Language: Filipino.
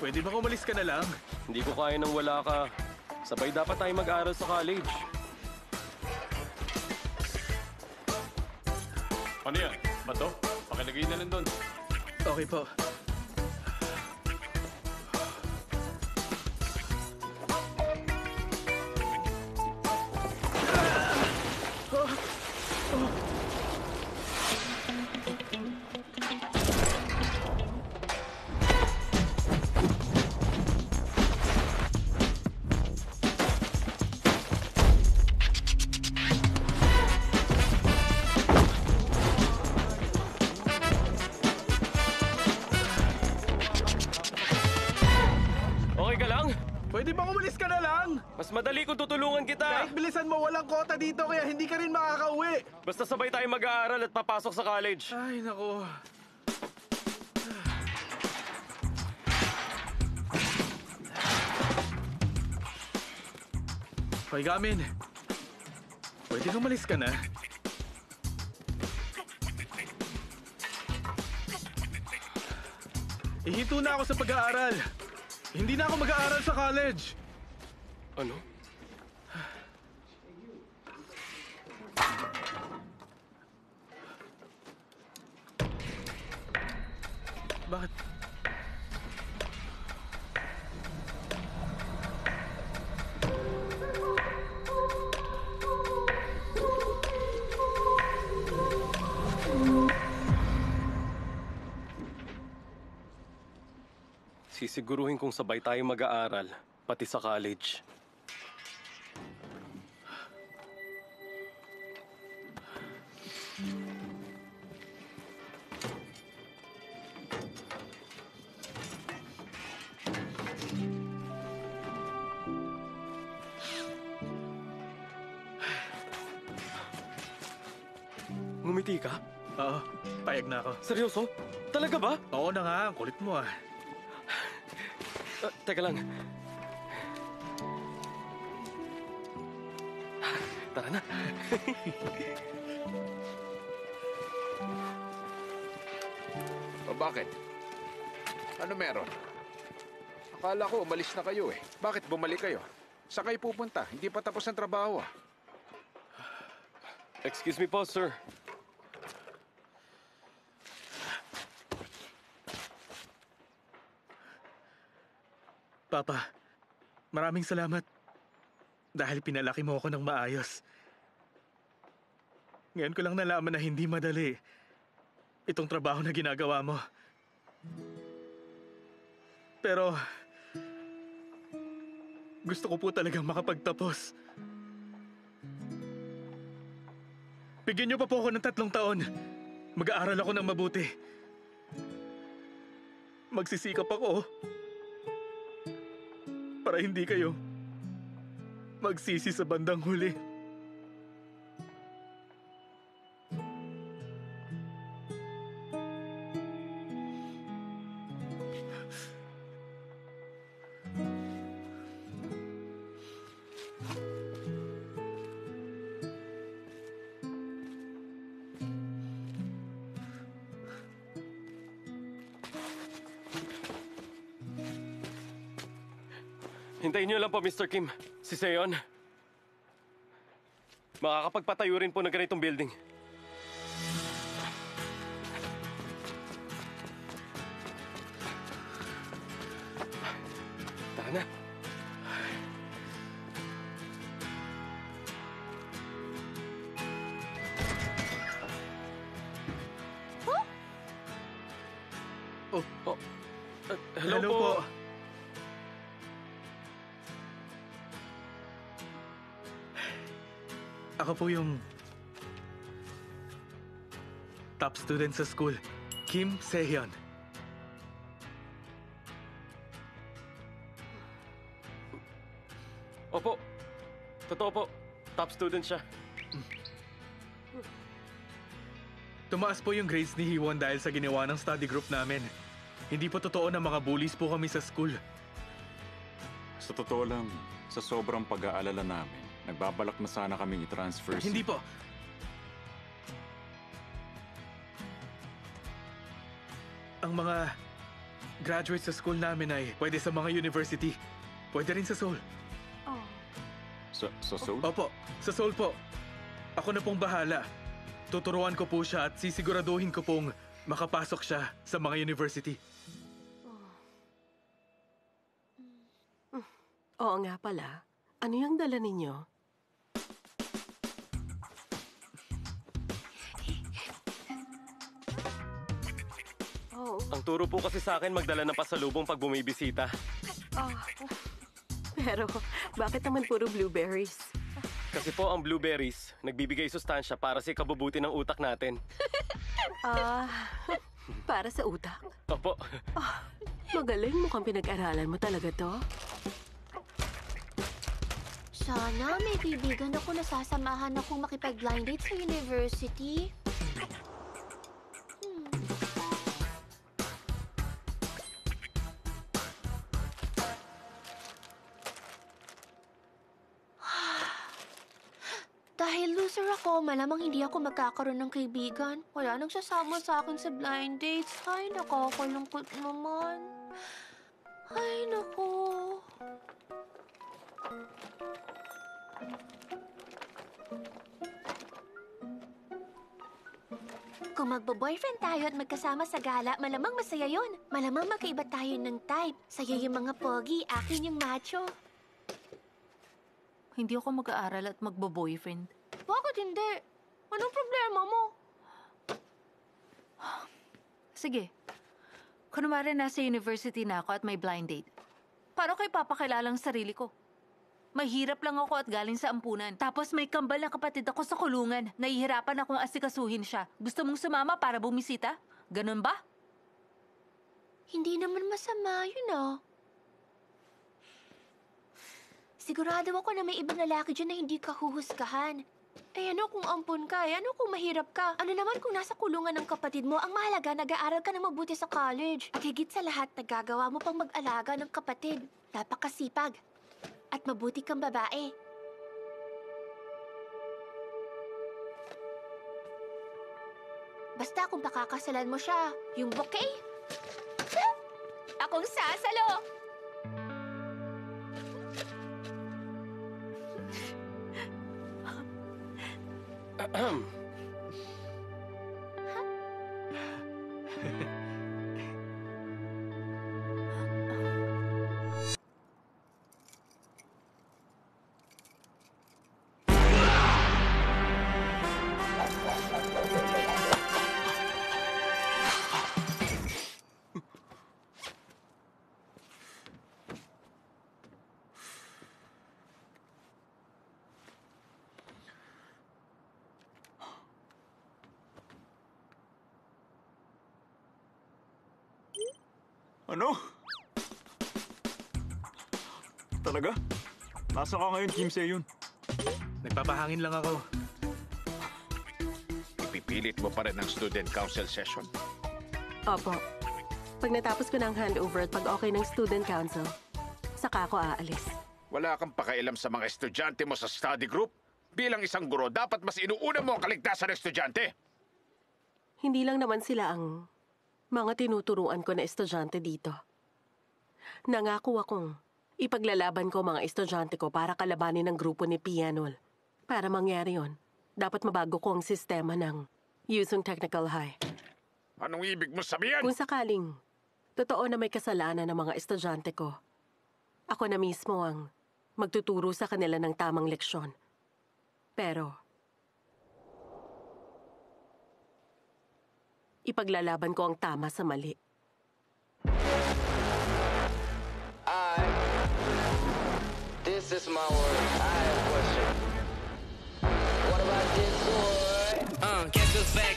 Pwede bang umalis ka na lang? Hindi ko kaya nang wala ka. Sabay dapat tayo mag-aral sa college. Ano yan? Bato? Pakilagay na lang doon. Okay po. Okay ka lang? Pwede bang umalis ka na lang? Mas madali kung tutulungan kita. Kahit bilisan mo, walang kota dito kaya hindi ka rin makakauwi. Basta sabay tayo mag-aaral at papasok sa college. Ay, naku. Hoy, Gamin. Pwede bang umalis ka na? Ihinto na ako sa pag-aaral. Hindi na ako mag-aaral sa college. Ano? Bakit? Sisiguruhin kong sabay tayo mag-aaral, pati sa college. Ngumiti ka? Oo, payag na ako. Seryoso? Talaga ba? Oo na nga, ang kulit mo ah. Teka lang. Tara na. O bakit? Ano meron? Akala ko umalis na kayo eh. Bakit bumalik kayo? Saan kayo pupunta? Hindi pa tapos ang trabaho ah. Excuse me po, sir. Papa, maraming salamat. Dahil pinalaki mo ako ng maayos. Ngayon ko lang nalaman na hindi madali itong trabaho na ginagawa mo. Pero gusto ko po talagang makapagtapos. Bigyan niyo pa po ako ng 3 taon. Mag-aaral ako ng mabuti. Magsisikap ako para hindi kayo magsisi sa bandang huli. Hintayin niyo lang po, Mr. Kim. Si Seon. Makakapagpatayo rin po ng ganitong building. Tara na. Oh. Hello po. Ako po yung top student sa school, Kim Sehyun. Opo. Totoo po. Top student siya. Tumaas po yung grades ni Hiwon dahil sa ginawa ng study group namin. Hindi po totoo na mga bullies po kami sa school. Sa totoo lang, sa sobrang pag-aalala namin, nagbabalak na sana kaming i-transfer Hindi po. Ang mga graduate sa school namin ay pwede sa mga university. Pwede rin sa Seoul. Oh. Sa Seoul? Opo, sa Seoul po. Ako na pong bahala. Tuturuan ko po siya at sisiguraduhin ko pong makapasok siya sa mga university. Oo nga pala. Ano yung dala ninyo? Oh. Ang turo po kasi sa akin magdala ng pasalubong pag bumibisita. Pero, bakit naman puro blueberries? Kasi po ang blueberries, nagbibigay sustansya para sa ikabubuti ng utak natin. Para sa utak? Opo. Magaling, mukhang pinag-aralan mo talaga to. Sana may kaibigan ako na sasamahan akong makipag-blind date sa university. Dahil loser ako, malamang hindi ako magkakaroon ng kaibigan. Wala nang sasama sa akin sa blind dates. Ay, nakakalungkot naman. Ay, nako. Kung magbo-boyfriend tayo at magkasama sa gala, malamang masaya yun. Malamang magkaiba tayo ng type. Sa'yo yung mga pogi, akin yung macho. Hindi ako mag-aaral at magbo-boyfriend. Bakit hindi? Anong problema mo? Sige. Kunwari nasa university na ako at may blind date. Paano kayo papakilalang sarili ko? Mahirap lang ako at galing sa ampunan. Tapos may kambal na kapatid ako sa kulungan. Nahihirapan akong asikasuhin siya. Gusto mong sumama para bumisita? Ganun ba? Hindi naman masama yun, ah. Sigurado ako na may ibang lalaki dyan na hindi ka huhusgahan. Eh ano kung ampun ka? Eh ano kung mahirap ka? Ano naman kung nasa kulungan ng kapatid mo? Ang mahalaga, nag-aaral ka na mabuti sa college. At higit sa lahat, nagagawa mo pang mag-alaga ng kapatid. Napakasipag. At mabuti kang babae. Basta kung pakakasalan mo siya, yung bouquet, akong sasalo! Ano? Talaga? Nasa ka ngayon, Kim Se-yun? Nagpapahangin lang ako. Ipipilit mo pa rin ang student council session. Opo. Pag natapos ko ng handover at pag okay ng student council, saka ako aalis. Wala kang pakialam sa mga estudyante mo sa study group? Bilang isang guro, dapat mas inuuna mo ang kaligtasan ng estudyante. Hindi lang naman sila ang mga tinuturuan ko na estudyante dito. Nangako akong ipaglalaban ko mga estudyante ko para kalabanin ng grupo ni Pianol. Para mangyari yon, dapat mabago ko ang sistema ng Yusung Technical High. Anong ibig mo sabihin? Kung sakaling totoo na may kasalanan ng mga estudyante ko, ako na mismo ang magtuturo sa kanila ng tamang leksyon. Pero ipaglalaban ko ang tama sa mali. This is my word. I have a question. What about this boy? Guess who's back